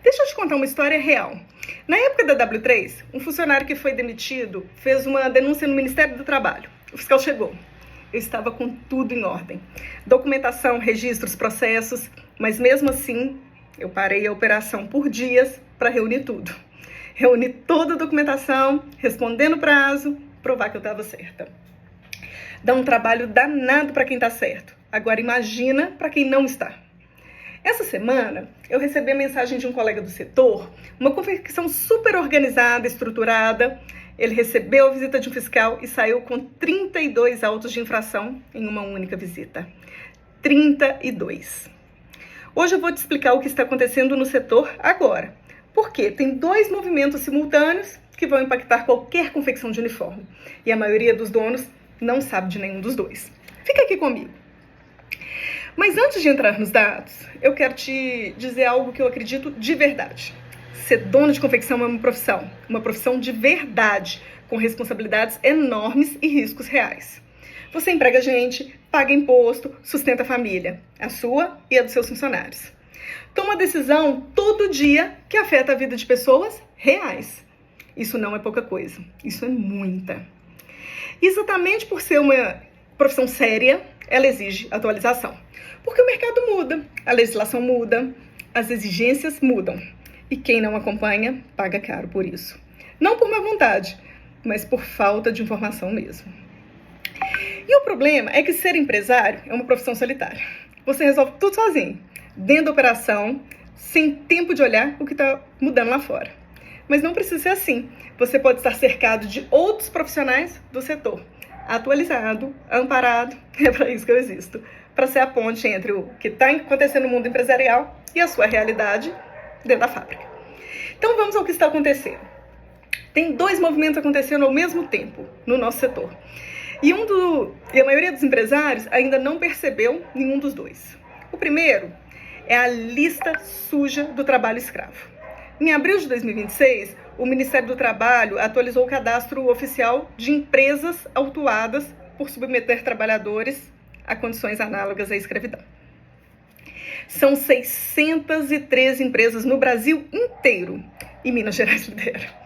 Deixa eu te contar uma história real. Na época da W3, um funcionário que foi demitido fez uma denúncia no Ministério do Trabalho. O fiscal chegou. Eu estava com tudo em ordem. Documentação, registros, processos, mas mesmo assim, eu parei a operação por dias para reunir tudo. Reuni toda a documentação, respondendo o prazo, provar que eu estava certa. Dá um trabalho danado para quem está certo. Agora imagina para quem não está. Essa semana, eu recebi a mensagem de um colega do setor, uma confecção super organizada, estruturada. Ele recebeu a visita de um fiscal e saiu com 32 autos de infração em uma única visita. 32. Hoje eu vou te explicar o que está acontecendo no setor agora. Porque tem 2 movimentos simultâneos que vão impactar qualquer confecção de uniforme. E a maioria dos donos não sabe de nenhum dos dois. Fica aqui comigo. Mas antes de entrar nos dados, eu quero te dizer algo que eu acredito de verdade. Ser dono de confecção é uma profissão de verdade, com responsabilidades enormes e riscos reais. Você emprega gente, paga imposto, sustenta a família, a sua e a dos seus funcionários. Toma decisão todo dia que afeta a vida de pessoas reais. Isso não é pouca coisa, isso é muita. Exatamente por ser uma profissão séria, ela exige atualização. Porque o mercado muda, a legislação muda, as exigências mudam. E quem não acompanha, paga caro por isso. Não por má vontade, mas por falta de informação mesmo. E o problema é que ser empresário é uma profissão solitária. Você resolve tudo sozinho, dentro da operação, sem tempo de olhar o que está mudando lá fora. Mas não precisa ser assim. Você pode estar cercado de outros profissionais do setor, atualizado, amparado, é para isso que eu existo, para ser a ponte entre o que está acontecendo no mundo empresarial e a sua realidade dentro da fábrica. Então vamos ao que está acontecendo. Tem 2 movimentos acontecendo ao mesmo tempo no nosso setor. E a maioria dos empresários ainda não percebeu nenhum dos dois. O primeiro é a lista suja do trabalho escravo. Em abril de 2026, o Ministério do Trabalho atualizou o cadastro oficial de empresas autuadas por submeter trabalhadores a condições análogas à escravidão. São 613 empresas no Brasil inteiro e Minas Gerais lidera.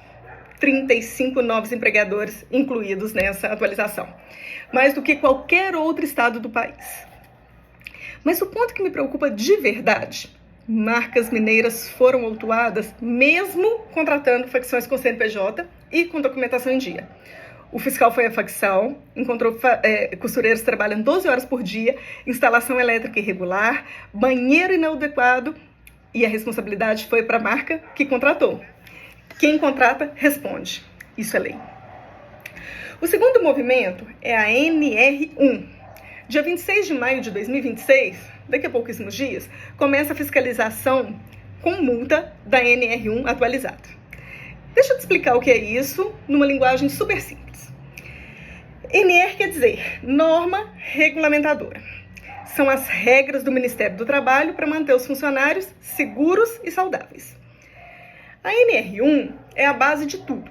35 novos empregadores incluídos nessa atualização, mais do que qualquer outro estado do país. Mas o ponto que me preocupa de verdade, marcas mineiras foram autuadas mesmo contratando facções com CNPJ e com documentação em dia. O fiscal foi à facção, encontrou costureiros trabalhando 12 horas por dia, instalação elétrica irregular, banheiro inadequado e a responsabilidade foi para a marca que contratou. Quem contrata, responde. Isso é lei. O segundo movimento é a NR1. Dia 26 de maio de 2026, daqui a pouquíssimos dias, começa a fiscalização com multa da NR1 atualizada. Deixa eu te explicar o que é isso numa linguagem super simples. NR quer dizer norma regulamentadora. São as regras do Ministério do Trabalho para manter os funcionários seguros e saudáveis. A NR1 é a base de tudo.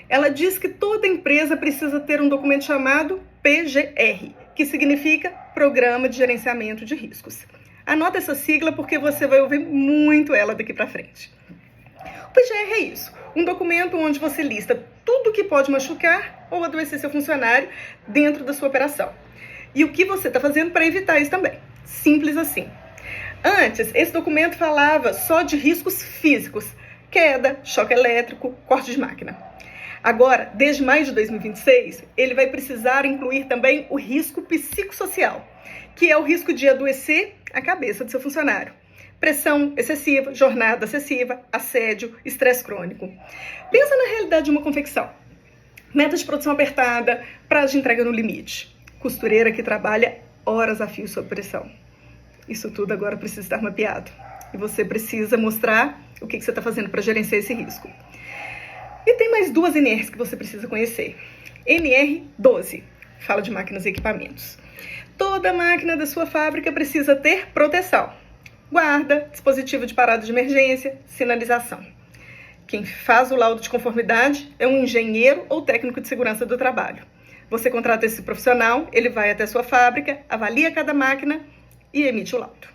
Ela diz que toda empresa precisa ter um documento chamado PGR, que significa Programa de Gerenciamento de Riscos. Anota essa sigla porque você vai ouvir muito ela daqui para frente. O PGR é isso, um documento onde você lista tudo que pode machucar ou adoecer seu funcionário dentro da sua operação. E o que você está fazendo para evitar isso também. Simples assim. Antes, esse documento falava só de riscos físicos, queda, choque elétrico, corte de máquina. Agora, desde maio de 2026, ele vai precisar incluir também o risco psicossocial, que é o risco de adoecer a cabeça do seu funcionário. Pressão excessiva, jornada excessiva, assédio, estresse crônico. Pensa na realidade de uma confecção. Meta de produção apertada, prazo de entrega no limite. Costureira que trabalha horas a fio sob pressão. Isso tudo agora precisa estar mapeado. E você precisa mostrar o que você está fazendo para gerenciar esse risco. E tem mais 2 NRs que você precisa conhecer. NR12, fala de máquinas e equipamentos. Toda máquina da sua fábrica precisa ter proteção. Guarda, dispositivo de parada de emergência, sinalização. Quem faz o laudo de conformidade é um engenheiro ou técnico de segurança do trabalho. Você contrata esse profissional, ele vai até a sua fábrica, avalia cada máquina e emite o laudo.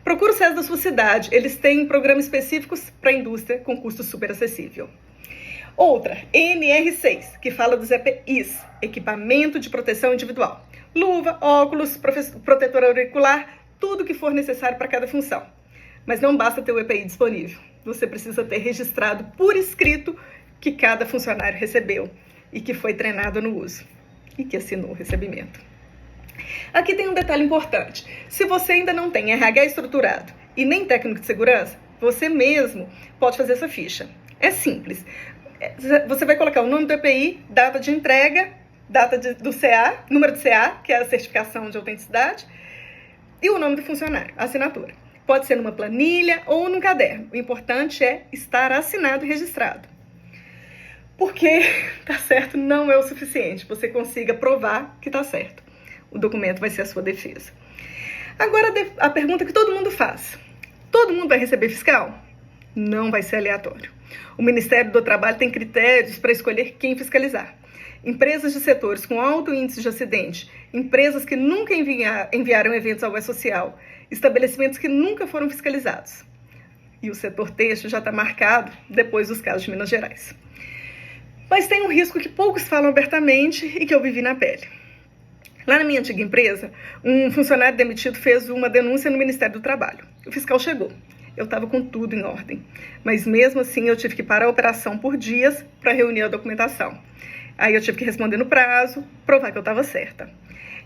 Procura o SES da sua cidade, eles têm programas específicos para a indústria com custo super acessível. Outra, NR6, que fala dos EPIs, equipamento de proteção individual. Luva, óculos, protetor auricular, tudo que for necessário para cada função. Mas não basta ter o EPI disponível, você precisa ter registrado por escrito que cada funcionário recebeu e que foi treinado no uso e que assinou o recebimento. Aqui tem um detalhe importante, se você ainda não tem RH estruturado e nem técnico de segurança, você mesmo pode fazer essa ficha. É simples. Você vai colocar o nome do EPI, data de entrega, do CA, número de CA, que é a certificação de autenticidade, e o nome do funcionário, a assinatura. Pode ser numa planilha ou num caderno. O importante é estar assinado e registrado. Porque tá certo não é o suficiente. Você consiga provar que tá certo. O documento vai ser a sua defesa. Agora, a pergunta que todo mundo faz. Todo mundo vai receber fiscal? Não vai ser aleatório. O Ministério do Trabalho tem critérios para escolher quem fiscalizar. Empresas de setores com alto índice de acidente, empresas que nunca enviaram eventos ao E-Social, estabelecimentos que nunca foram fiscalizados. E o setor têxtil já está marcado depois dos casos de Minas Gerais. Mas tem um risco que poucos falam abertamente e que eu vivi na pele. Lá na minha antiga empresa, um funcionário demitido fez uma denúncia no Ministério do Trabalho. O fiscal chegou. Eu estava com tudo em ordem. Mas mesmo assim eu tive que parar a operação por dias para reunir a documentação. Aí eu tive que responder no prazo, provar que eu estava certa.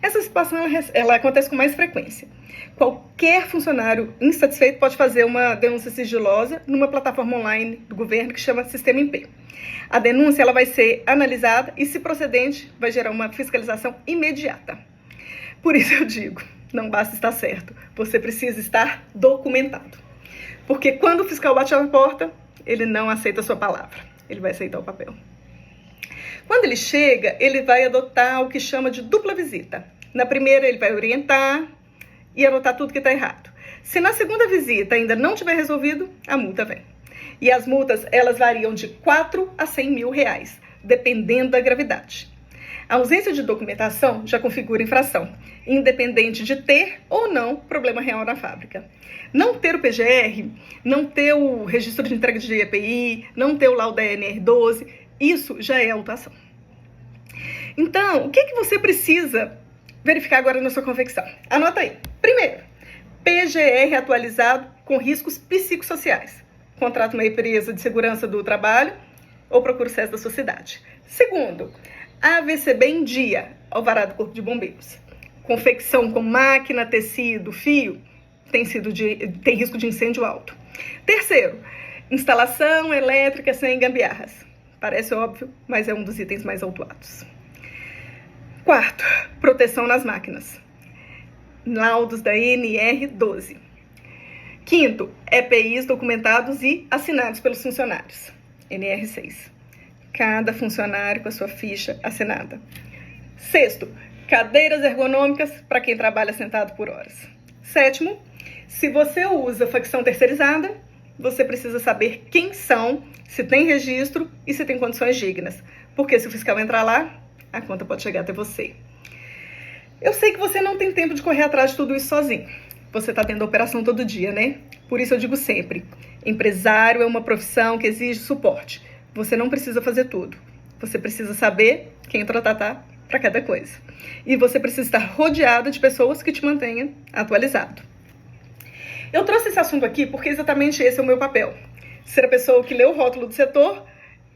Essa situação ela acontece com mais frequência. Qualquer funcionário insatisfeito pode fazer uma denúncia sigilosa numa plataforma online do governo que chama Sistema IP. A denúncia ela vai ser analisada e, se procedente, vai gerar uma fiscalização imediata. Por isso eu digo, não basta estar certo, você precisa estar documentado. Porque quando o fiscal bate a porta, ele não aceita a sua palavra, ele vai aceitar o papel. Quando ele chega, ele vai adotar o que chama de dupla visita. Na primeira, ele vai orientar e anotar tudo que está errado. Se na segunda visita ainda não tiver resolvido, a multa vem. E as multas, elas variam de 4 a 100 mil reais, dependendo da gravidade. A ausência de documentação já configura infração, independente de ter ou não problema real na fábrica. Não ter o PGR, não ter o registro de entrega de EPI, não ter o laudo da NR12, isso já é autuação. Então, o que você precisa verificar agora na sua confecção? Anota aí. Primeiro, PGR atualizado com riscos psicossociais. Contrata uma empresa de segurança do trabalho ou procura o SES da sua cidade. Segundo, AVCB em dia, alvará do Corpo de Bombeiros. Confecção com máquina, tecido, fio, tem risco de incêndio alto. Terceiro, instalação elétrica sem gambiarras. Parece óbvio, mas é um dos itens mais autuados. Quarto, proteção nas máquinas. Laudos da NR12. Quinto, EPIs documentados e assinados pelos funcionários. NR6. Cada funcionário com a sua ficha assinada. Sexto, cadeiras ergonômicas para quem trabalha sentado por horas. Sétimo, se você usa facção terceirizada, você precisa saber quem são, se tem registro e se tem condições dignas. Porque se o fiscal entrar lá, a conta pode chegar até você. Eu sei que você não tem tempo de correr atrás de tudo isso sozinho. Você está dentro da operação todo dia, né? Por isso eu digo sempre, empresário é uma profissão que exige suporte. Você não precisa fazer tudo. Você precisa saber quem tratar para cada coisa. E você precisa estar rodeado de pessoas que te mantenham atualizado. Eu trouxe esse assunto aqui porque exatamente esse é o meu papel. Ser a pessoa que lê o rótulo do setor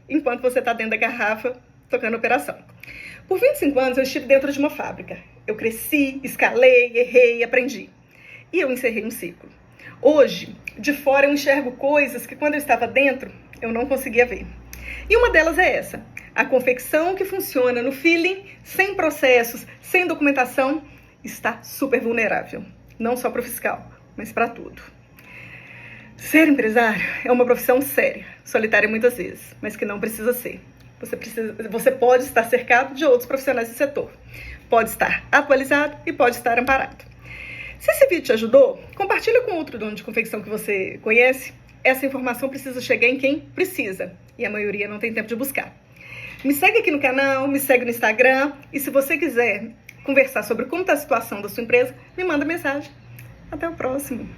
enquanto você está dentro da garrafa tocando operação. Por 25 anos eu estive dentro de uma fábrica. Eu cresci, escalei, errei, aprendi. E eu encerrei um ciclo. Hoje, de fora eu enxergo coisas que quando eu estava dentro, eu não conseguia ver. E uma delas é essa. A confecção que funciona no feeling, sem processos, sem documentação, está super vulnerável. Não só para o fiscal, mas para tudo. Ser empresário é uma profissão séria, solitária muitas vezes, mas que não precisa ser. Você pode estar cercado de outros profissionais do setor. Pode estar atualizado e pode estar amparado. Se esse vídeo te ajudou, compartilha com outro dono de confecção que você conhece. Essa informação precisa chegar em quem precisa. E a maioria não tem tempo de buscar. Me segue aqui no canal, me segue no Instagram. E se você quiser conversar sobre como está a situação da sua empresa, me manda mensagem. Até o próximo.